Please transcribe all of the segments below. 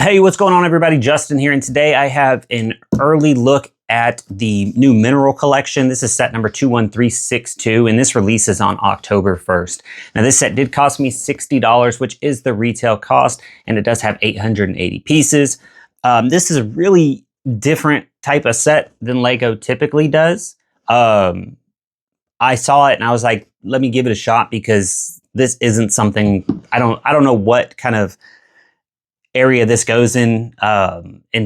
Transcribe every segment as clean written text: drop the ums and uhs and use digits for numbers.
Hey, what's going on, everybody? Justin here, and today I have an early look at the new Mineral Collection. This is set number 21362, and this releases on October 1st. Now, this set did cost me $60, which is the retail cost, and it does have 880 pieces. This is a really different type of set than Lego typically does. I saw it and I was like, let me give it a shot, because this isn't something, I don't know what kind of area this goes in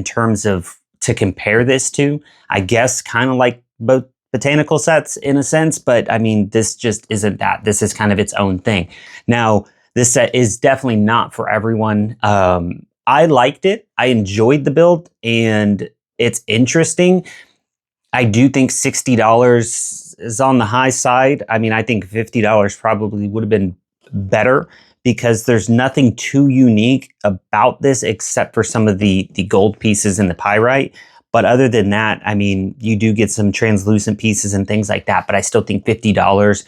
terms of to compare this to. I guess kind of like both botanical sets in a sense, but I mean, this just isn't that. This is kind of its own thing. Now, this set is definitely not for everyone. I liked it. I enjoyed the build, and it's interesting. I do think $60 is on the high side. I mean, I think $50 probably would have been better, because there's nothing too unique about this except for some of the gold pieces and the pyrite. But other than that, I mean, you do get some translucent pieces and things like that, but I still think $50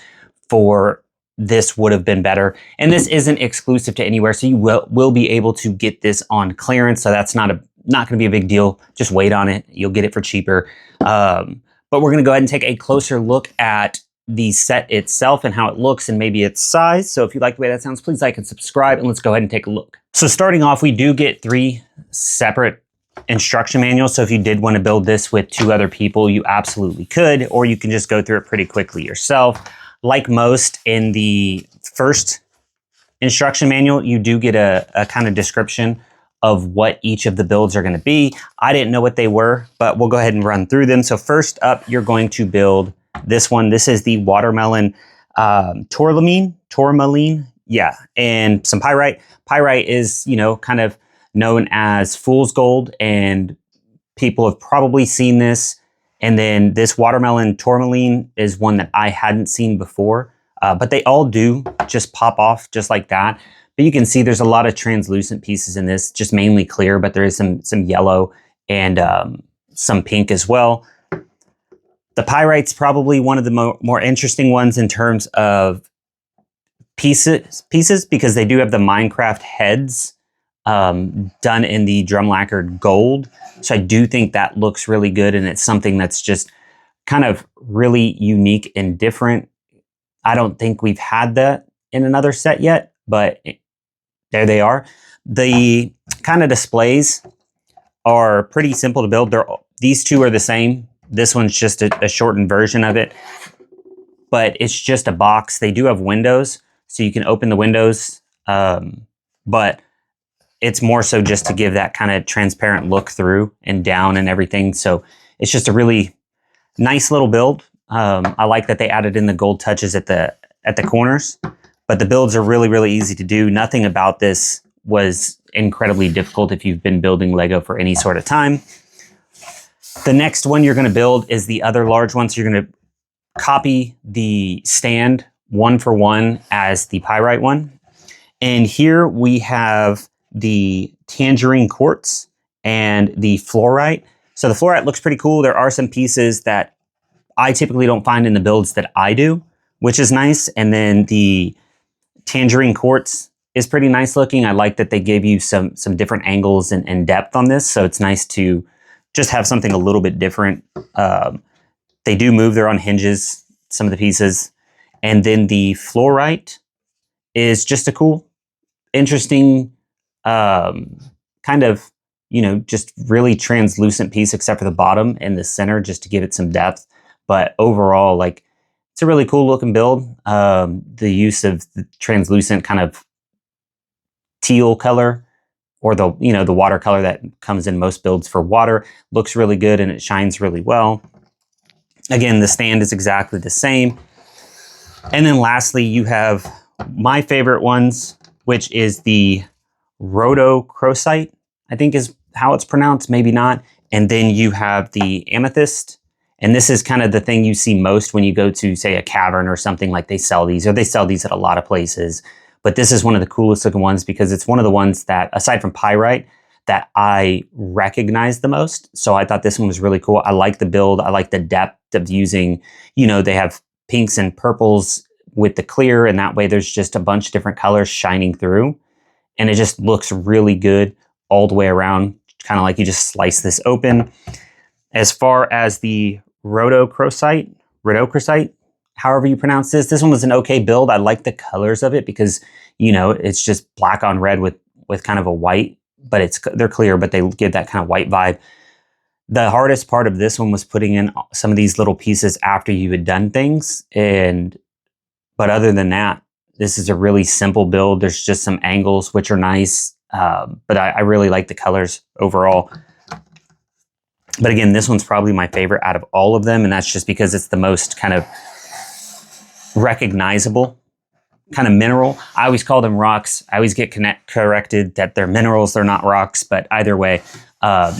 for this would have been better. And this isn't exclusive to anywhere, so you will be able to get this on clearance, so that's not going to be a big deal. Just wait on it. You'll get it for cheaper. But we're going to go ahead and take a closer look at the set itself and how it looks and maybe its size. So if you like the way that sounds, please like and subscribe, and let's go ahead and take a look. So starting off, we do get 3 separate instruction manuals. So if you did want to build this with 2 other people, you absolutely could, or you can just go through it pretty quickly yourself. Like most, in the first instruction manual, you do get a kind of description of what each of the builds are going to be. I didn't know what they were, but we'll go ahead and run through them. So first up, you're going to build this one. This is the watermelon tourmaline, yeah, and some pyrite. Pyrite is, kind of known as fool's gold, and people have probably seen this. And then this watermelon tourmaline is one that I hadn't seen before, but they all do just pop off just like that. But you can see there's a lot of translucent pieces in this, just mainly clear, but there is some yellow and some pink as well. The pyrite's probably one of the more interesting ones in terms of pieces, because they do have the Minecraft heads done in the drum lacquered gold. So I do think that looks really good, and it's something that's just kind of really unique and different. I don't think we've had that in another set yet, but there they are. The kind of displays are pretty simple to build. These two are the same. This one's just a shortened version of it, but it's just a box. They do have windows, so you can open the windows, but it's more so just to give that kind of transparent look through and down and everything. So it's just a really nice little build. I like that they added in the gold touches at the corners, but the builds are really, really easy to do. Nothing about this was incredibly difficult if you've been building Lego for any sort of time. The next one you're going to build is the other large one. So you're going to copy the stand 1 for 1 as the pyrite one. And here we have the tangerine quartz and the fluorite. So the fluorite looks pretty cool. There are some pieces that I typically don't find in the builds that I do, which is nice. And then the tangerine quartz is pretty nice looking. I like that they gave you some different angles and depth on this. So it's nice to just have something a little bit different. They do move their own hinges, some of the pieces. And then the fluorite is just a cool, interesting, kind of, just really translucent piece, except for the bottom and the center, just to give it some depth. But overall, it's a really cool looking build. The use of the translucent kind of teal color, or the watercolor that comes in most builds for water, looks really good, and it shines really well. Again, the stand is exactly the same. And then lastly, you have my favorite ones, which is the rhodochrosite, I think is how it's pronounced, maybe not. And then you have the amethyst. And this is kind of the thing you see most when you go to, say, a cavern or something. Like they sell these at a lot of places. But this is one of the coolest looking ones, because it's one of the ones that, aside from pyrite, that I recognize the most. So I thought this one was really cool. I like the build. I like the depth of using, they have pinks and purples with the clear, and that way there's just a bunch of different colors shining through, and it just looks really good. all the way around, kind of like you just slice this open. As far as the rhodochrosite, however you pronounce this one was an okay build. I like the colors of it because, you know, it's just black on red with kind of a white, but they're clear, but they give that kind of white vibe. The hardest part of this one was putting in some of these little pieces after you had done things. But other than that, this is a really simple build. There's just some angles, which are nice. But I really like the colors overall. But again, this one's probably my favorite out of all of them. And that's just because it's the most kind of recognizable kind of mineral. I always call them rocks. I always get corrected that they're minerals, they're not rocks. But either way,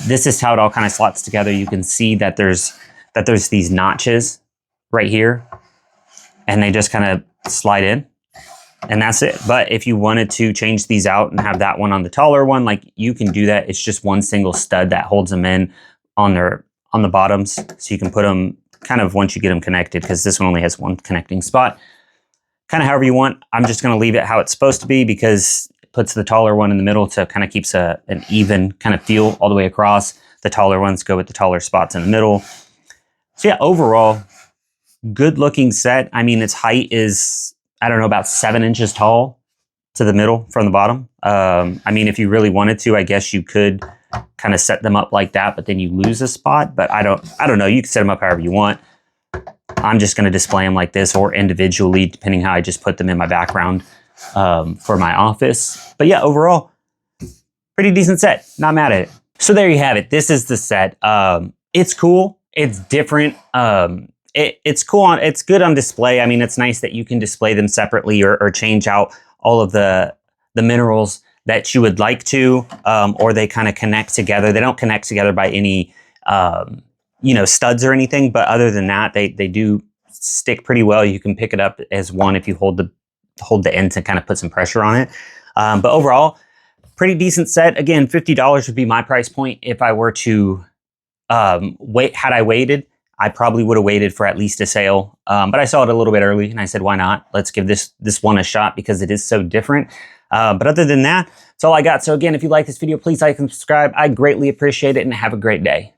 this is how it all kind of slots together. You can see that there's these notches right here, and they just kind of slide in, and that's it. But if you wanted to change these out and have that one on the taller one, like, you can do that. It's just one single stud that holds them in on the bottoms, so you can put them kind of once you get them connected, because this one only has one connecting spot. Kind of however you want. I'm just going to leave it how it's supposed to be, because it puts the taller one in the middle to kind of keeps an even kind of feel all the way across. The taller ones go with the taller spots in the middle. So yeah, overall, good looking set. I mean, its height is, I don't know, about 7 inches tall to the middle from the bottom. I mean, if you really wanted to, I guess you could kind of set them up like that, but then you lose a spot. But I don't know. You can set them up however you want. I'm just going to display them like this, or individually, depending how I just put them in my background for my office. But yeah, overall, pretty decent set. Not mad at it. So there you have it. This is the set. It's cool. It's different. It's cool. It's good on display. I mean, it's nice that you can display them separately, or change out all of the minerals that you would like to, or they kind of connect together. They don't connect together by any studs or anything, but other than that, they do stick pretty well. You can pick it up as one if you hold the end to kind of put some pressure on it. But overall, pretty decent set. Again, $50 would be my price point if I were to had I waited. I probably would have waited for at least a sale, but I saw it a little bit early, and I said, why not? Let's give this one a shot, because it is so different. But other than that, that's all I got. So again, if you like this video, please like and subscribe. I greatly appreciate it, and have a great day.